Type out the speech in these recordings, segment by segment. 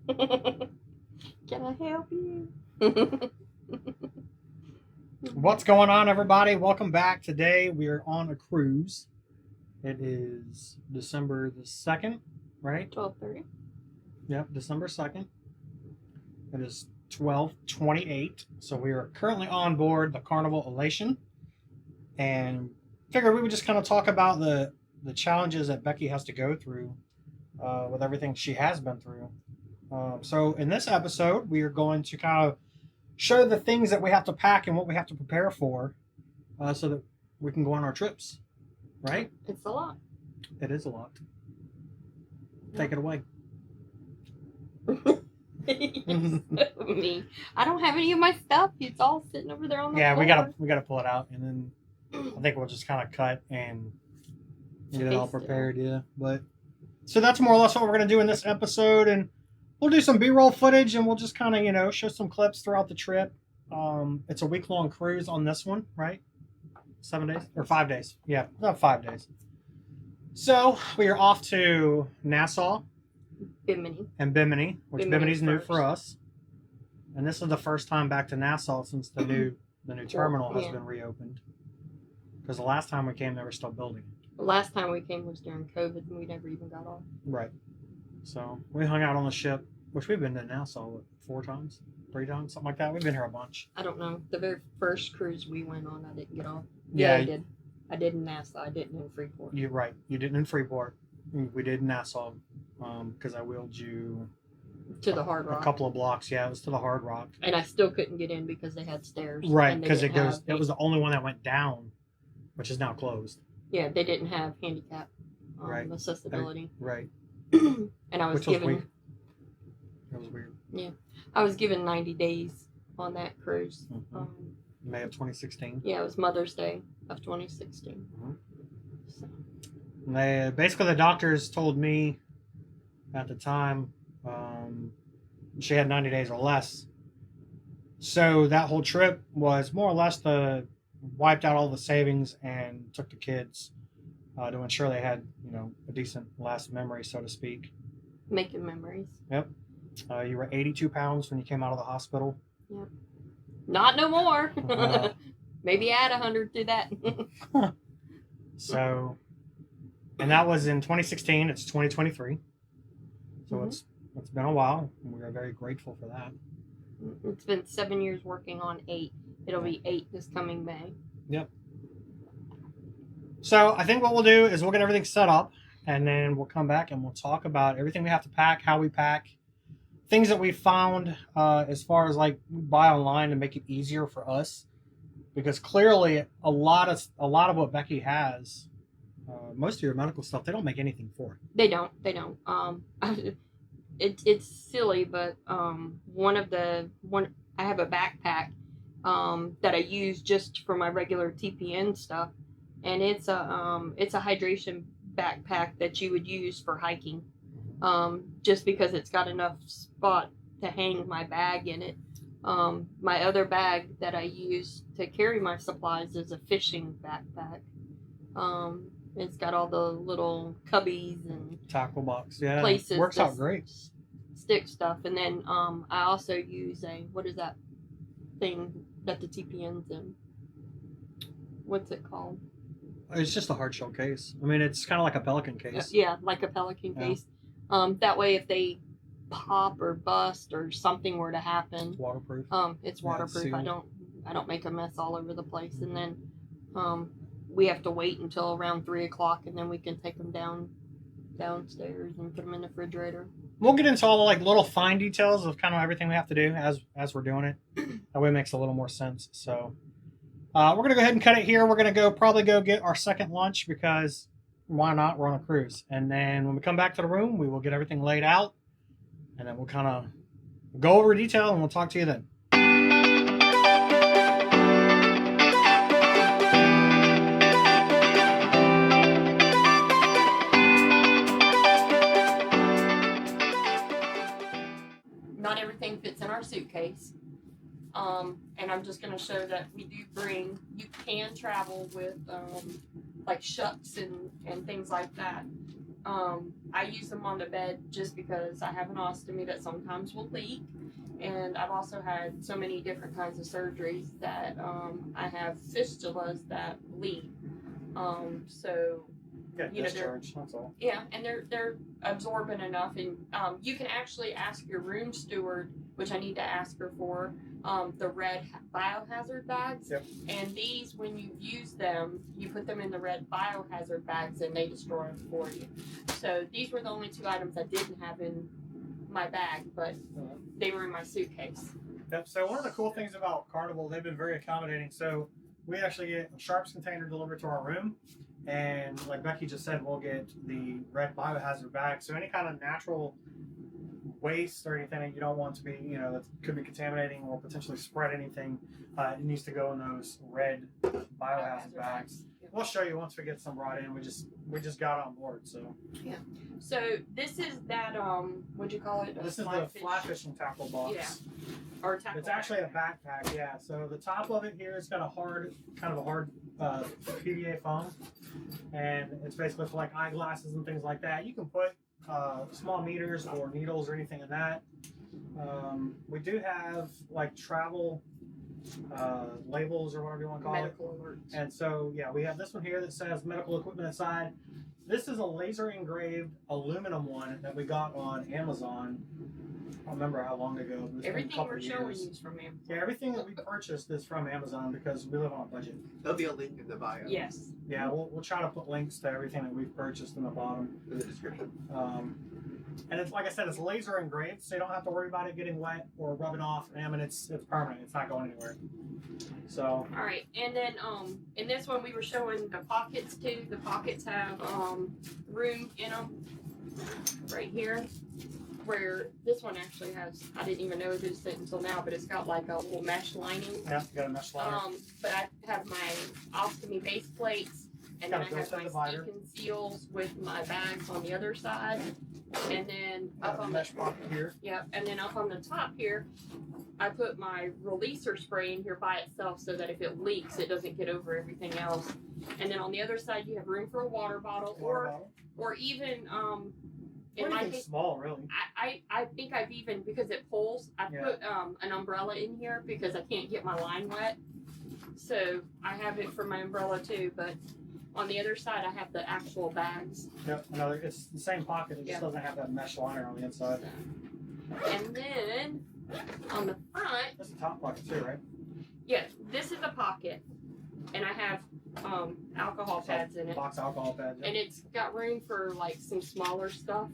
Can I help you? What's going on, everybody? Welcome back. Today we are on a cruise. It is December the 2nd, right? 12:30. Yep, December 2nd. It is 12:28. So we are currently on board the Carnival Elation. And figured we would just kind of talk about the challenges that Becky has to go through with everything she has been through. So in this episode, we are going to kind of show the things that we have to pack and what we have to prepare for so that we can go on our trips, right? It's a lot. It is a lot. Take it away. Me. I don't have any of my stuff. It's all sitting over there on the floor. we gotta pull it out, and then I think we'll just kind of cut and get it all prepared. Yeah, but so that's more or less what we're gonna do in this episode, and we'll do some B-roll footage, and we'll just kind of show some clips throughout the trip. It's a week-long cruise on this one, right? 7 days or 5 days? Yeah, about 5 days. So we are off to Nassau and Bimini, which Bimini's new for us, and this is the first time back to Nassau since the new terminal has been reopened. Because the last time we came, they were still building it. The last time we came was during COVID, and we never even got off. Right. So we hung out on the ship, which we've been to Nassau 4 times, 3 times, something like that. We've been here a bunch. I don't know. The very first cruise we went on, I didn't get off. Yeah, I did. I did in Nassau. I didn't in Freeport. You're right. You didn't in Freeport. We did in Nassau because I wheeled you to the Hard Rock. A couple of blocks. Yeah, it was to the Hard Rock. And I still couldn't get in because they had stairs. Right, because it was the only one that went down, which is now closed. Yeah, they didn't have handicap right. accessibility. Right. And I was given. Weird. It was weird. Yeah, I was given 90 days on that cruise. Mm-hmm. May of 2016. Yeah, it was Mother's Day of 2016. Mm-hmm. So. Basically, the doctors told me at the time she had 90 days or less. So that whole trip was more or less wiped out all the savings and took the kids to ensure they had, a decent last memory, so to speak. Making memories. Yep. You were 82 pounds when you came out of the hospital. Yep. Not no more. Maybe add 100 to that. So, and that was in 2016. It's 2023. So it's been a while, and we are very grateful for that. It's been 7 years working on 8. It'll be 8 this coming May. Yep. So I think what we'll do is we'll get everything set up, and then we'll come back and we'll talk about everything we have to pack, how we pack, things that we found as far as like we buy online to make it easier for us, because clearly a lot of what Becky has, most of your medical stuff, they don't make anything for it. They don't. It's silly, but I have a backpack that I use just for my regular TPN stuff, and it's a hydration backpack that you would use for hiking, just because it's got enough spot to hang my bag in it. My other bag that I use to carry my supplies is a fishing backpack. It's got all the little cubbies and tackle box. Yeah, places. Works out great. Stick stuff, and then I also use what is that thing that the TPN's in? What's it called? It's just a hard shell case. I mean, it's kind of like a Pelican case. Yeah, like a Pelican case. That way, if they pop or bust or something were to happen, it's waterproof. It's waterproof. I don't make a mess all over the place, and then we have to wait until around 3:00, and then we can take them downstairs and put them in the refrigerator. We'll get into all the little fine details of kind of everything we have to do as we're doing it. That way it makes a little more sense. So we're gonna go ahead and cut it here. We're gonna probably go get our second lunch, because why not? We're on a cruise. And then when we come back to the room, we will get everything laid out, and then we'll kind of go over detail, and we'll talk to you then. Not everything fits in our suitcase. And I'm just going to show that we do bring, you can travel with like shucks and things like that. I use them on the bed just because I have an ostomy that sometimes will leak, and I've also had so many different kinds of surgeries that I have fistulas that bleed. So Get you know, discharged. That's all. yeah, and they're absorbent enough, and you can actually ask your room steward, which I need to ask her for, the red biohazard bags. Yep. And these, when you use them, you put them in the red biohazard bags, and they destroy them for you. So these were the only 2 items I didn't have in my bag, but they were in my suitcase. Yep. So one of the cool things about Carnival, they've been very accommodating. So we actually get a sharps container delivered to our room, and like Becky just said, we'll get the red biohazard bag. So any kind of natural waste or anything that you don't want to be, that could be contaminating or potentially spread anything, it needs to go in those red biohazard bags. Yeah. We'll show you once we get some brought in. We just got on board. So yeah. So this is that what'd you call it? This is the fly fishing tackle box. Yeah. Or tackle. It's actually a backpack. Yeah. So the top of it here, it's got a hard PVA foam, and it's basically for like eyeglasses and things like that. You can put small meters or needles or anything in that. We do have like travel labels or whatever you want to call medical it. alerts. And so, yeah, we have this one here that says medical equipment inside. This is a laser engraved aluminum one that we got on Amazon. I don't remember how long ago. But it's Everything been a couple we're of showing years. you is from Amazon. Yeah, everything that we purchased is from Amazon because we live on a budget. There'll be a link in the bio. Yes. Yeah, we'll try to put links to everything that we've purchased in the bottom. In the description. And it's like I said, it's laser engraved, so you don't have to worry about it getting wet or rubbing off. I mean, it's permanent. It's not going anywhere. So. All right, and then in this one we were showing the pockets too. The pockets have room in them right here. Where this one actually has, I didn't even know this until now, but it's got like a little mesh lining. Yeah, you got a mesh liner. But I have my ostomy base plates, and then I have my divider. steep and seals with my bags on the other side, and then Got up a on mesh the pocket here. and then up on the top here, I put my releaser spray in here by itself so that if it leaks, it doesn't get over everything else. And then on the other side, you have room for a water bottle, or even in my case, small, really. I think I've even, because it pulls, I Yeah. put an umbrella in here because I can't get my line wet. So I have it for my umbrella too, but on the other side I have the actual bags. Yep, it's the same pocket, it just doesn't have that mesh liner on the inside. And then on the front, That's the top pocket too, right? yeah, this is a pocket, and I have alcohol pads in it. Box alcohol pads. And it's got room for like some smaller stuff.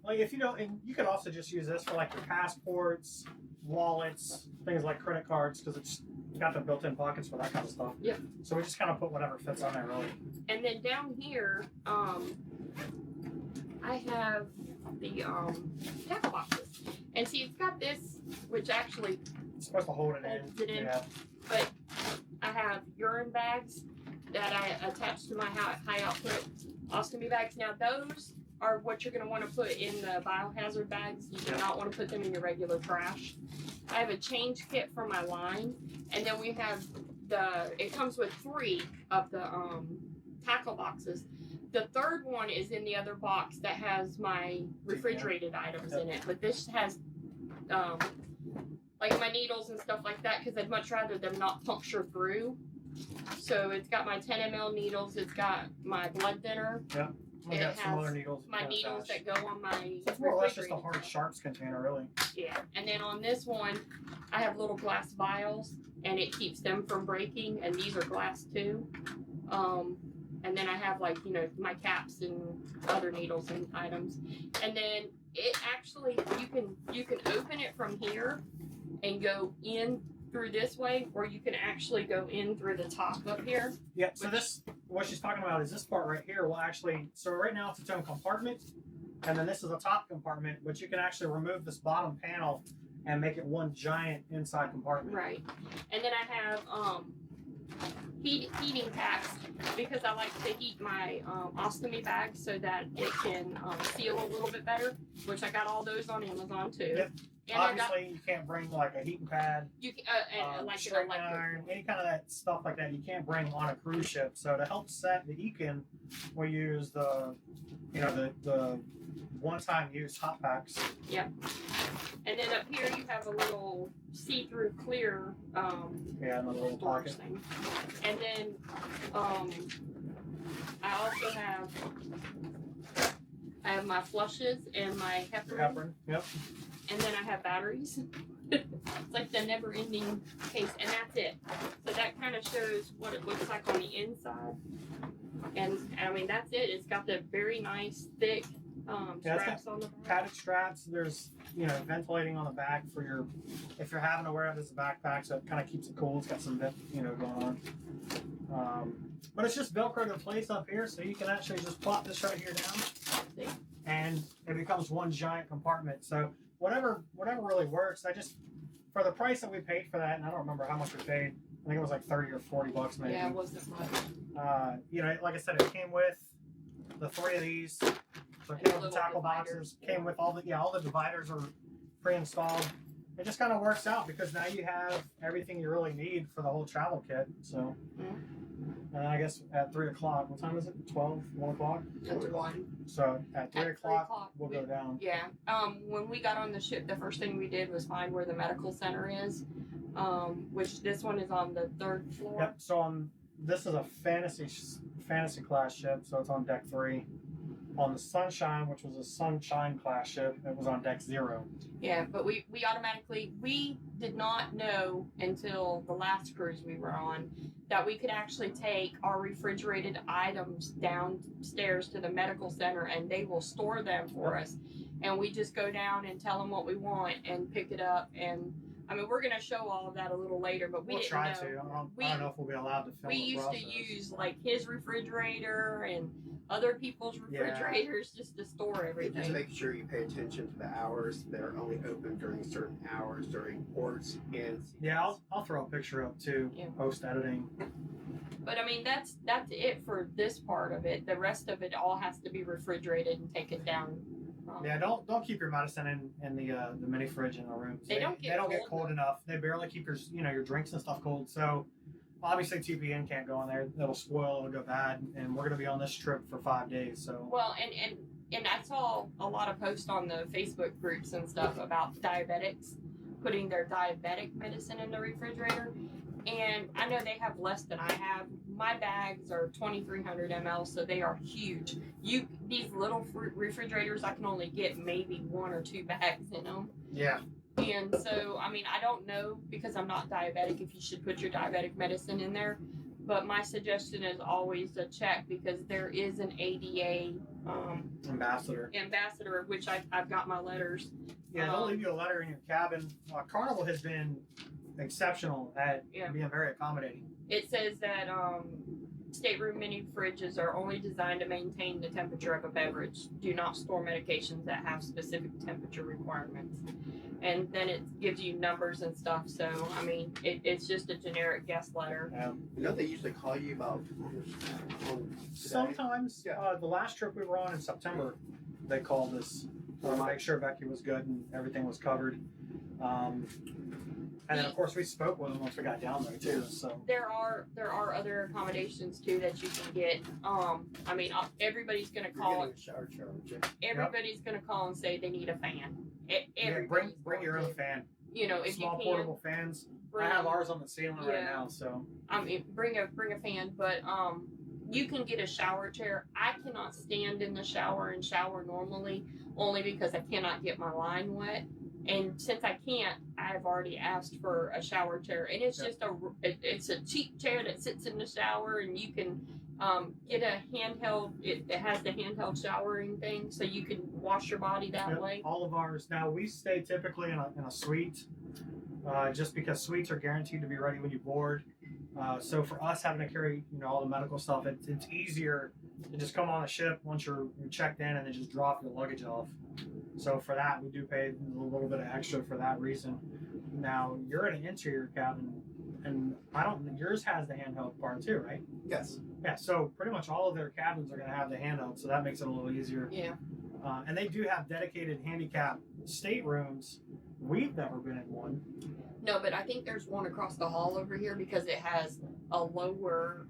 Like if you don't, and you could also just use this for like your passports, wallets, things like credit cards, because it's got the built-in pockets for that kind of stuff. Yep. So we just kind of put whatever fits on there, really. And then down here, I have the tackle boxes. And see, it's got this, which actually It's supposed to hold it in. holds it in. Yeah. But I have urine bags that I attach to my high output ostomy bags. Now those are what you're going to want to put in the biohazard bags. You do not want to put them in your regular trash. I have a change kit for my line, and then we have it comes with 3 of the tackle boxes. The third one is in the other box that has my refrigerated items in it, but this has like my needles and stuff like that, because I'd much rather them not puncture through. So it's got my 10 ml needles, it's got my blood thinner, We It got some has other needles. my needles that go on my It's more or less just a refrigerated hard stuff. sharps container, really. Yeah, and then on this one, I have little glass vials, and it keeps them from breaking, and these are glass too. And then I have like, my caps and other needles and items. And then it actually, you can open it from here and go in through this way, or you can actually go in through the top up here. Yeah, so what she's talking about is this part right here will actually, so right now it's its own compartment, and then this is a top compartment, but you can actually remove this bottom panel and make it one giant inside compartment. Right. And then I have heating packs because I like to heat my ostomy bag so that it can seal a little bit better, which I got all those on Amazon too. Yep. And Obviously, you can't bring like a heating pad, you can, like string an electric iron, any kind of that stuff like that. You can't bring on a cruise ship. So to help set the Ekin, we use the one-time use hot packs. Yep. And then up here you have a little see-through clear another little storage pocket thing. And then I also have my flushes and my heparin. Yep. And then I have batteries. It's like the never-ending case, and that's it. So that kind of shows what it looks like on the inside. And I mean, that's it. It's got the very nice thick straps on the back. Padded straps. There's ventilating on the back for your if you're having to wear it as a backpack, so it kind of keeps it cool. It's got some vent going on. But it's just Velcroed in place up here, so you can actually just plop this right here down, and it becomes one giant compartment. So whatever really works. For the price that we paid for that, and I don't remember how much we paid. I think it was like $30 or $40 maybe. Yeah, it wasn't much. Like I said, it came with the 3 of these. So it came with the tackle boxes. Came with all the dividers are pre-installed. It just kind of works out because now you have everything you really need for the whole travel kit. So, and I guess at 3 o'clock, what time is it? 12, 1 o'clock? That's 1. So at 3 o'clock, we'll go down. Yeah. When we got on the ship, the first thing we did was find where the medical center is, which this one is on the 3rd floor. Yep. So this is a fantasy class ship, so it's on deck 3. On the Sunshine, which was a Sunshine class ship, it was on deck 0. Yeah, but we did not know until the last cruise we were on that we could actually take our refrigerated items downstairs to the medical center and they will store them for us. And we just go down and tell them what we want and pick it up. And I mean, we're going to show all of that a little later, but we'll try to. I don't know if we'll be allowed to film. We used to use like his refrigerator and other people's refrigerators just to store everything. Just make sure you pay attention to the hours. They're only open during certain hours during ports and seasons. Yeah, I'll throw a picture up too, post editing. But I mean, that's it for this part of it. The rest of it all has to be refrigerated and taken down. Don't keep your medicine in the mini fridge in the rooms. They don't get cold enough. They barely keep your drinks and stuff cold. So obviously TPN can't go in there. It'll spoil. It'll go bad. And we're gonna be on this trip for 5 days. So well, and I saw a lot of posts on the Facebook groups and stuff about diabetics putting their diabetic medicine in the refrigerator. And I know they have less than I have. My bags are 2,300 ml, so they are huge. These little refrigerators, I can only get maybe 1 or 2 bags in them. Yeah. And so, I mean, I don't know because I'm not diabetic if you should put your diabetic medicine in there. But my suggestion is always to check because there is an ADA ambassador, which I've got my letters. Yeah, they'll leave you a letter in your cabin. Carnival has been exceptional at being very accommodating. It says that stateroom mini fridges are only designed to maintain the temperature of a beverage. Do not store medications that have specific temperature requirements. And then it gives you numbers and stuff. So, I mean, it's just a generic guest letter. They usually call you about sometimes. The last trip we were on in September, they called us to make sure Becky was good and everything was covered. And then, of course, we spoke with them once we got down there too. So there are other accommodations too that you can get. I mean, everybody's going to call. A shower charge. Everybody's going to call and say they need a fan. Bring your own fan. If small you can, portable fans. I have ours on the ceiling right now. So I mean, bring a fan, but you can get a shower chair. I cannot stand in the shower and shower normally, only because I cannot get my line wet. And since I can't, I've already asked for a shower chair, and it's just it's a cheap chair that sits in the shower, and you can get a handheld. It has the handheld showering thing, so you can wash your body that way. All of ours. Now we stay typically in a suite, just because suites are guaranteed to be ready when you board. So for us having to carry all the medical stuff, it's easier to just come on a ship once you're checked in and then just drop your luggage off. So for that, we do pay a little bit of extra for that reason. Now, you're in an interior cabin. and I don't. Yours has the handheld part too, right? Yes. Yeah. So pretty much all of their cabins are going to have the handheld, so that makes it a little easier. Yeah. And they do have dedicated handicap staterooms. We've never been in one. No, but I think there's one across the hall over here because it has a lower,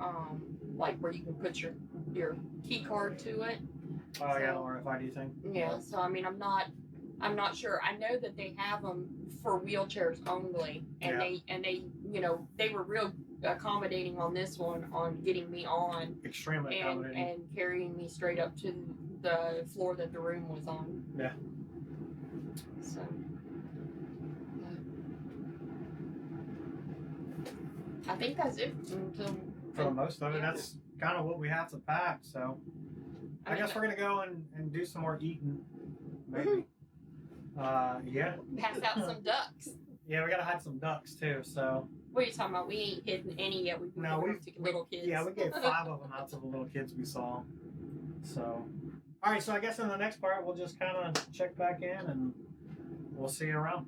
like where you can put your key card to it. Oh yeah, the So- RFID thing. Yeah. So I mean, I'm not sure. I know that they have them for wheelchairs only, and Yeah. they were real accommodating on this one on getting me on Extremely and accommodating. and carrying me straight up to the floor that the room was on. Yeah. So. I think that's it until. For the most of it, Yeah. that's kind of what we have to pack. So I guess we're gonna go and do some more eating, maybe. Yeah. pass out some ducks. Yeah, we gotta hide some ducks too. So What are you talking about? We ain't hidden any yet. We've been no, giving them to little kids. Yeah, we gave 5 of them out to the little kids we saw. So, all right. So I guess in the next part we'll just kind of check back in and we'll see you around.